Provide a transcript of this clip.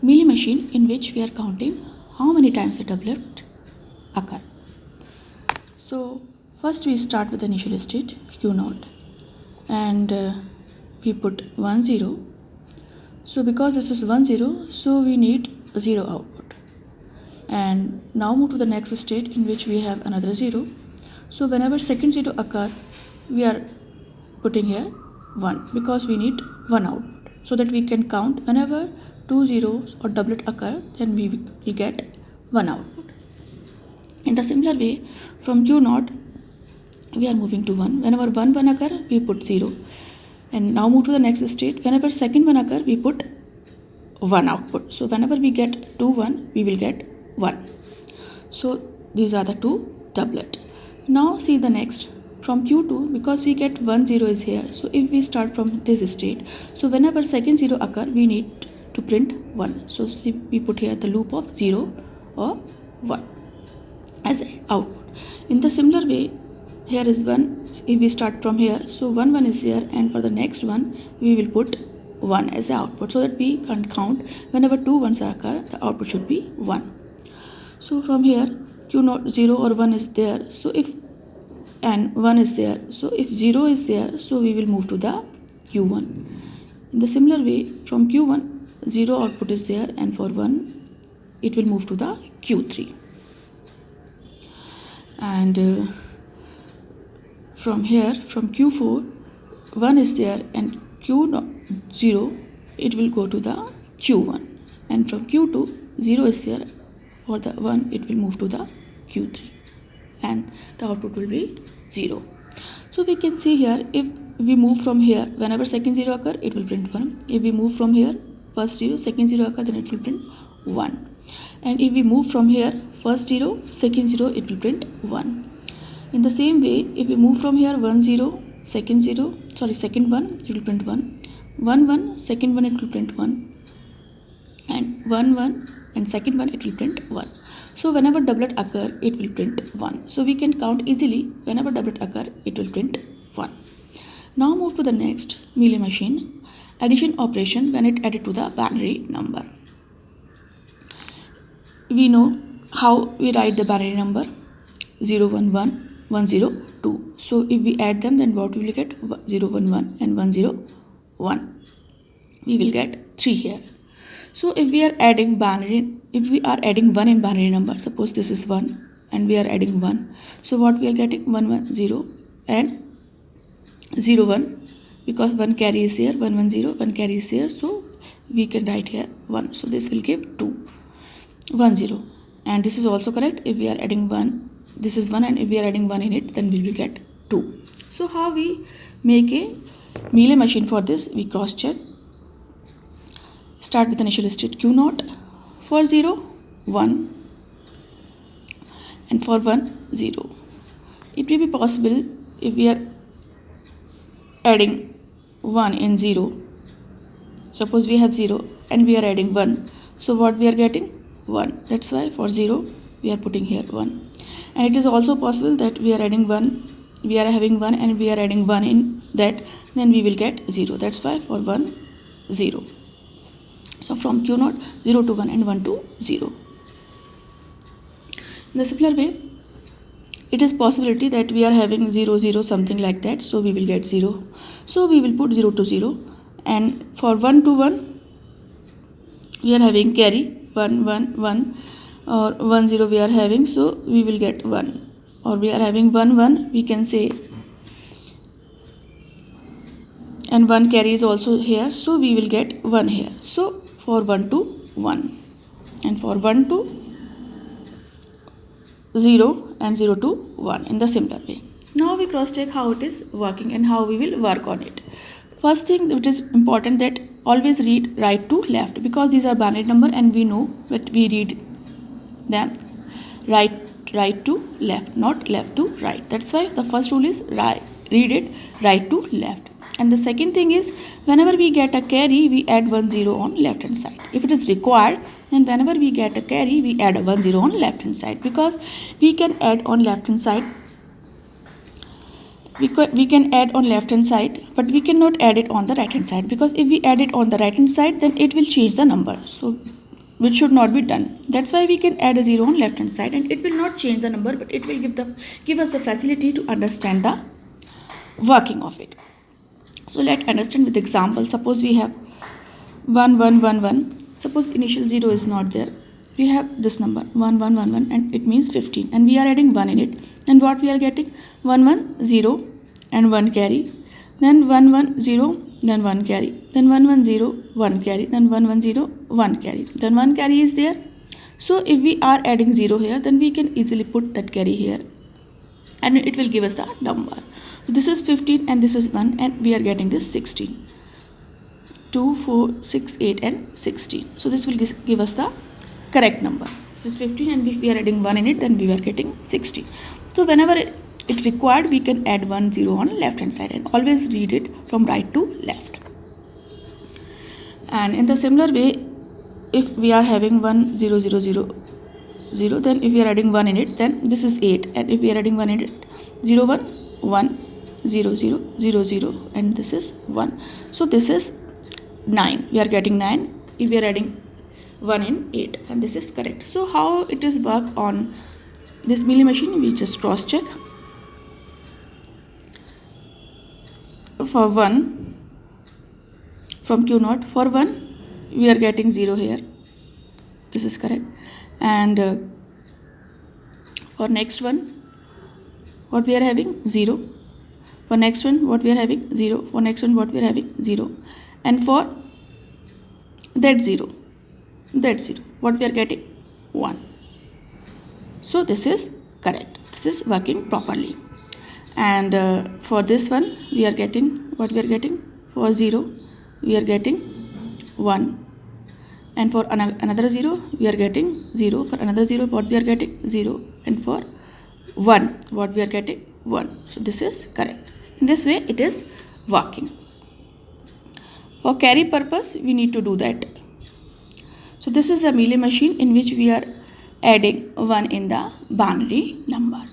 Mealy machine in which we are counting how many times a doublet occur. So first we start with the initial state Q0 and we put 1 0. So because this is 1 0, so we need 0 output. And now move to the next state in which we have another 0. So whenever second 0 occur, we are putting here 1 because we need 1 output. So that we can count whenever 2 zeros or doublet occur, then we will get 1 output. In the similar way, from Q0, we are moving to 1. Whenever 1 occur, we put 0. And now move to the next state. Whenever second 1 occur, we put 1 output. So whenever we get 2 1, we will get 1. So these are the two doublet. Now see the next. From Q2, because we get 1 0 is here, so if we start from this state, so whenever second 0 occur, we need to print 1. So see, we put here the loop of 0 or 1 as a output. In the similar way, here is 1. If we start from here, so 1 1 is here, and for the next one we will put 1 as the output, so that we can count whenever 2 1s occur, the output should be 1. So from here Q0 0 or 1 is there, so if and 1 is there, so if 0 is there, so we will move to the Q1. In the similar way, from Q1 0 output is there, and for 1 it will move to the Q3. And from here, from Q4 1 is there, and Q0 it will go to the Q1, and from Q2 0 is there, for the 1 it will move to the Q3, and the output will be 0. So we can see here, if we move from here, whenever second 0 occur, it will print 1. If we move from here, first 0, second 0 occur, then it will print 1. And if we move from here, first 0, second 0, it will print 1. In the same way, if we move from here 1 0, second 1, it will print 1. 1 1, second 1, it will print 1. And 1 1, and second 1, it will print 1. So whenever doublet occur, it will print 1. So we can count easily, whenever doublet occur, it will print 1. Now move to the next Mealy machine, addition operation when it added to the binary number. We know how we write the binary number 0 1 1 1 0 2. So if we add them, then what we will get? 0 1 1 and 1 0 1. We will get 3 here. So if we are adding 1 in binary number, suppose this is 1 and we are adding 1, so what we are getting? 1 1 0 and 0 1, because 1 carry is there, 1 1 0, 1 carry is there, so we can write here 1. So this will give 2 1 0, and this is also correct. If we are adding 1, this is 1, and if we are adding 1 in it, then we will get 2. So how we make a Mealy machine for this? We cross check. Start with initial state Q0. For 0 1, and for 1 0. It may be possible if we are adding 1 in 0. Suppose we have 0 and we are adding 1. So what we are getting? 1. That's why for 0 we are putting here 1. And it is also possible that we are adding 1, we are having 1 and we are adding 1 in that, then we will get 0. That's why for 1 0. So from Q0 0 to 1 and 1 to 0. In the similar way, it is possibility that we are having 0 0 something like that, so we will get 0. So we will put 0 to 0, and for 1 to 1 we are having carry 1 1 1, or 1 0 we are having, so we will get 1, or we are having 1 1, we can say, and 1 carry is also here, so we will get 1 here. So for 1 to 1, and for 1 to 0, and 0 to 1 in the similar way. Now we cross check how it is working and how we will work on it. First thing, it is important that always read right to left, because these are binary number and we know that we read them right to left, not left to right. That's why the first rule is read it right to left. And the second thing is, whenever we get a carry, we add 1 0 on left hand side. If it is required, then whenever we get a carry, we add a 1 0 on left hand side, because we can add on left hand side. We can add on left hand side, but we cannot add it on the right hand side, because if we add it on the right hand side, then it will change the number. So which should not be done. That's why we can add a 0 on left hand side, and it will not change the number, but it will give us the facility to understand the working of it. So let's understand with example. Suppose we have 1 1 1 1. Suppose initial 0 is not there. We have this number 1 1 1 1, and it means 15, and we are adding 1 in it. And what we are getting? 1 1 0 and 1 carry. Then 1 1 0, then 1 carry. Then 1 1 0, 1 carry. Then 1 1 0, 1 carry. Then 1 carry is there. So if we are adding 0 here, then we can easily put that carry here, and it will give us the number. So this is 15 and this is 1, and we are getting this 16. 2, 4, 6, 8 and 16. So this will give us the correct number. This is 15, and if we are adding 1 in it, then we are getting 16. So whenever it required, we can add 1 0 on left hand side, and always read it from right to left. And in the similar way, if we are having 1 0 0 0 0, then if we are adding 1 in it, then this is 8, and if we are adding 1 in it, 0 1 1 0 0 0 0, and this is 1. So this is 9. We are getting 9 if we are adding 1 in 8, and this is correct. So how it is work on this Mealy machine? We just cross check. For 1 from Q0, for 1 we are getting 0 here. This is correct. And for next one, what we are having? 0. For next one, what we are having? 0. For next one, what we are having? 0. And for that 0, what we are getting? 1. So this is correct. This is working properly. And for this one, we are getting, what we are getting? For 0, we are getting 1. And for another 0, we are getting 0. For another 0, what we are getting? 0. And for 1, what we are getting? 1. So this is correct. In this way, it is working. For carry purpose, we need to do that. So this is the Mealy machine in which we are adding 1 in the binary number.